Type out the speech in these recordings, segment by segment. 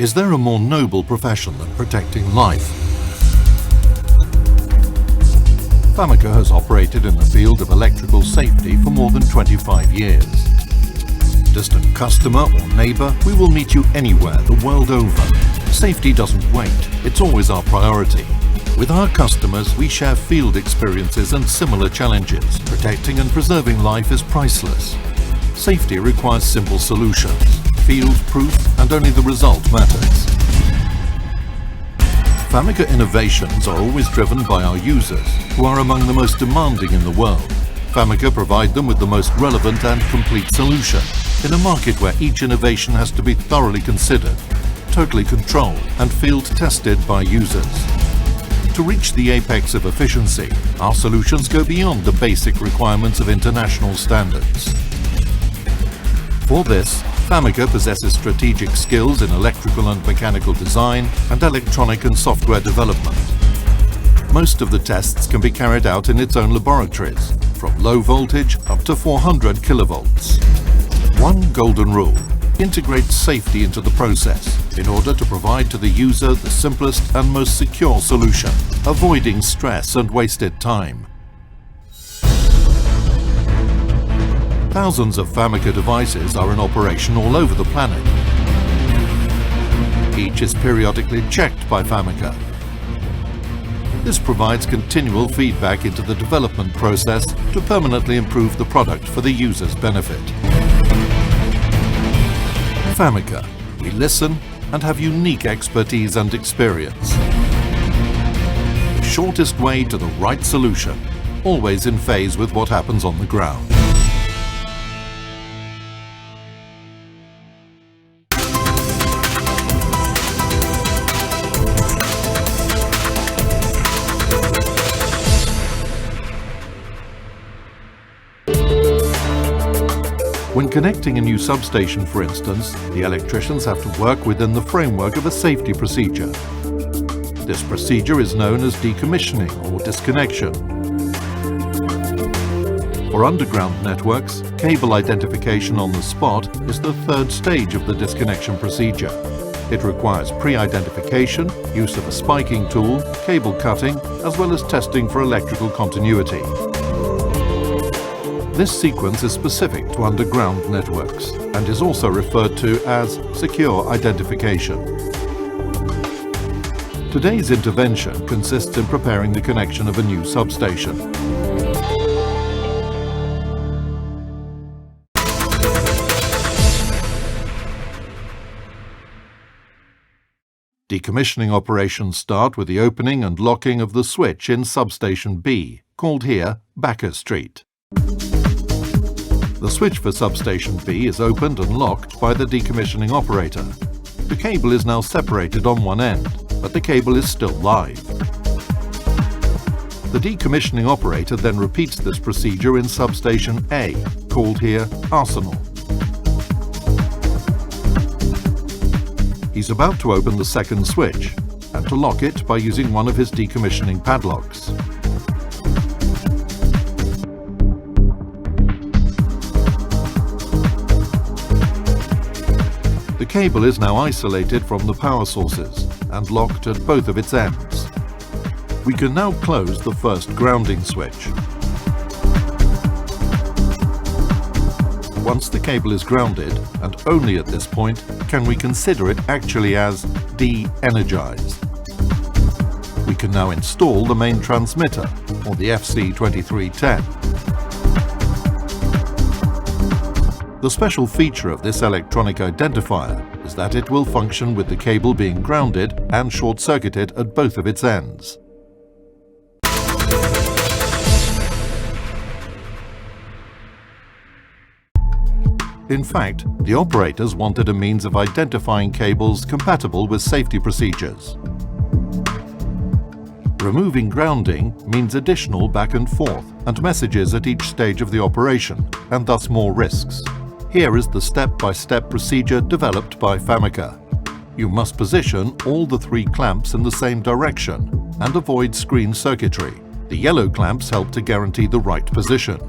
Is there a more noble profession than protecting life? FAMICA has operated in the field of electrical safety for more than 25 years. Distant customer or neighbour, we will meet you anywhere the world over. Safety doesn't wait, it's always our priority. With our customers, we share field experiences and similar challenges. Protecting and preserving life is priceless. Safety requires simple solutions, field-proof, and only the result matters. FAMICA innovations are always driven by our users, who are among the most demanding in the world. FAMICA provide them with the most relevant and complete solution, in a market where each innovation has to be thoroughly considered, totally controlled, and field-tested by users. To reach the apex of efficiency, our solutions go beyond the basic requirements of international standards. For this, FAMICA possesses strategic skills in electrical and mechanical design and electronic and software development. Most of the tests can be carried out in its own laboratories, from low voltage up to 400 kilovolts. One golden rule: integrate safety into the process in order to provide to the user the simplest and most secure solution, avoiding stress and wasted time. Thousands of FAMICA devices are in operation all over the planet. Each is periodically checked by FAMICA. This provides continual feedback into the development process to permanently improve the product for the user's benefit. FAMICA, we listen and have unique expertise and experience. The shortest way to the right solution, always in phase with what happens on the ground. When connecting a new substation, for instance, the electricians have to work within the framework of a safety procedure. This procedure is known as decommissioning or disconnection. For underground networks, cable identification on the spot is the third stage of the disconnection procedure. It requires pre-identification, use of a spiking tool, cable cutting, as well as testing for electrical continuity. This sequence is specific to underground networks and is also referred to as secure identification. Today's intervention consists in preparing the connection of a new substation. Decommissioning operations start with the opening and locking of the switch in substation B, called here Backer Street. The switch for substation B is opened and locked by the decommissioning operator. The cable is now separated on one end, but the cable is still live. The decommissioning operator then repeats this procedure in substation A, called here Arsenal. He's about to open the second switch and to lock it by using one of his decommissioning padlocks. The cable is now isolated from the power sources and locked at both of its ends. We can now close the first grounding switch. Once the cable is grounded, and only at this point, can we consider it actually as de-energized. We can now install the main transmitter, or the FC2300. The special feature of this electronic identifier is that it will function with the cable being grounded and short-circuited at both of its ends. In fact, the operators wanted a means of identifying cables compatible with safety procedures. Removing grounding means additional back and forth and messages at each stage of the operation, and thus more risks. Here is the step-by-step procedure developed by FAMICA. You must position all the three clamps in the same direction and avoid screen circuitry. The yellow clamps help to guarantee the right position.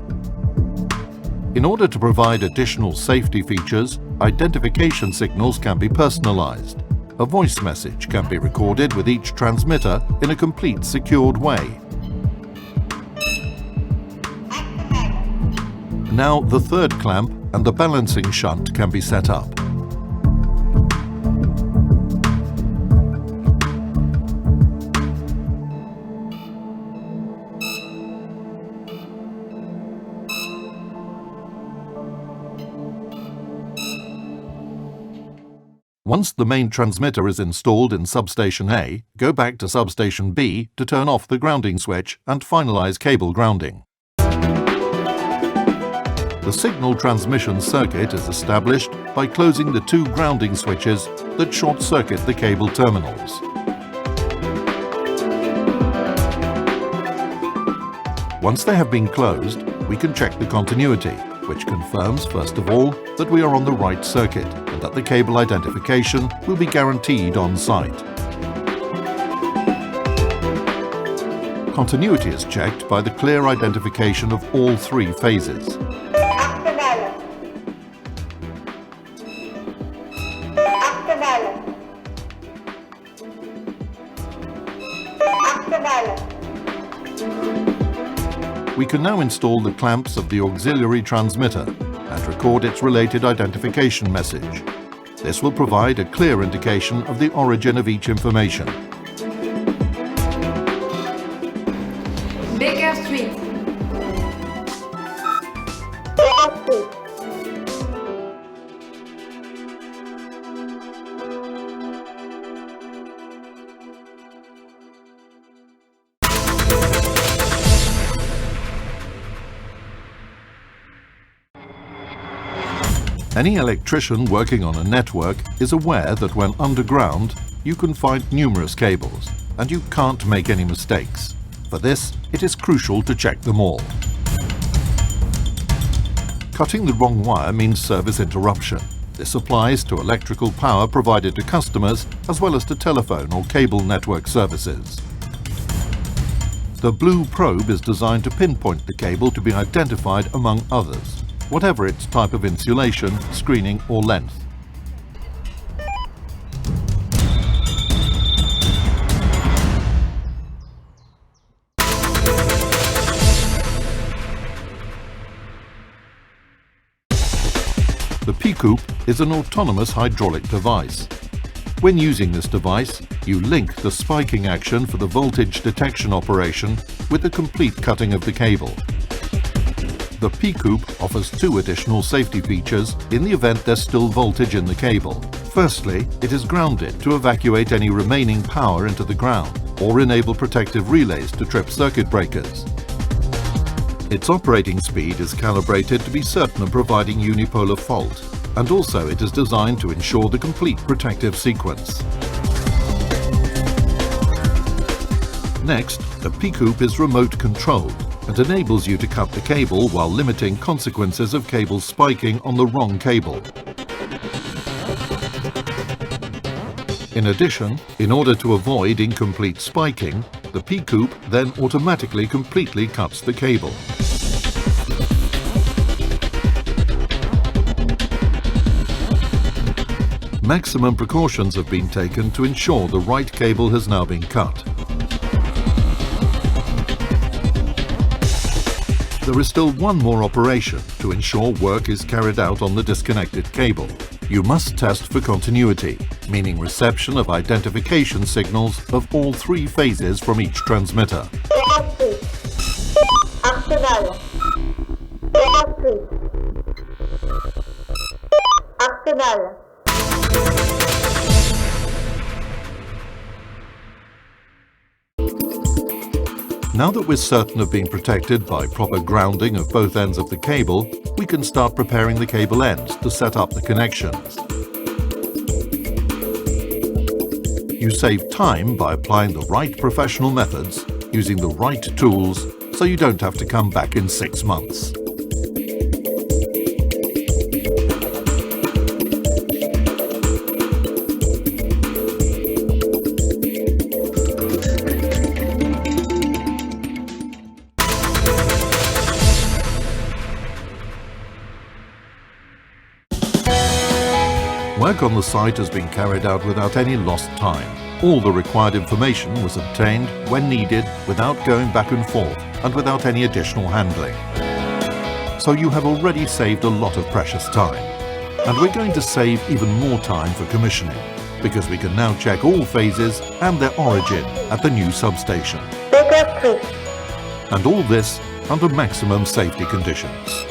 In order to provide additional safety features, identification signals can be personalized. A voice message can be recorded with each transmitter in a complete secured way. Now the third clamp and the balancing shunt can be set up. Once the main transmitter is installed in substation A, go back to substation B to turn off the grounding switch and finalize cable grounding. The signal transmission circuit is established by closing the two grounding switches that short-circuit the cable terminals. Once they have been closed, we can check the continuity, which confirms, first of all, that we are on the right circuit and that the cable identification will be guaranteed on site. Continuity is checked by the clear identification of all three phases. We can now install the clamps of the auxiliary transmitter and record its related identification message. This will provide a clear indication of the origin of each information. Baker Street. Any electrician working on a network is aware that when underground, you can find numerous cables, and you can't make any mistakes. For this, it is crucial to check them all. Cutting the wrong wire means service interruption. This applies to electrical power provided to customers as well as to telephone or cable network services. The blue probe is designed to pinpoint the cable to be identified among others, whatever its type of insulation, screening or length. The P-Coupe is an autonomous hydraulic device. When using this device, you link the spiking action for the voltage detection operation with the complete cutting of the cable. The P-Coupe offers two additional safety features in the event there's still voltage in the cable. Firstly, it is grounded to evacuate any remaining power into the ground or enable protective relays to trip circuit breakers. Its operating speed is calibrated to be certain of providing unipolar fault, and also it is designed to ensure the complete protective sequence. Next, the P-Coupe is remote controlled and enables you to cut the cable while limiting consequences of cable spiking on the wrong cable. In addition, in order to avoid incomplete spiking, the P-Coupe then automatically completely cuts the cable. Maximum precautions have been taken to ensure the right cable has now been cut. There is still one more operation to ensure work is carried out on the disconnected cable. You must test for continuity, meaning reception of identification signals of all three phases from each transmitter. Now that we're certain of being protected by proper grounding of both ends of the cable, we can start preparing the cable ends to set up the connections. You save time by applying the right professional methods, using the right tools, so you don't have to come back in 6 months. Work on the site has been carried out without any lost time. All the required information was obtained when needed without going back and forth and without any additional handling. So you have already saved a lot of precious time. And we're going to save even more time for commissioning, because we can now check all phases and their origin at the new substation. And all this under maximum safety conditions.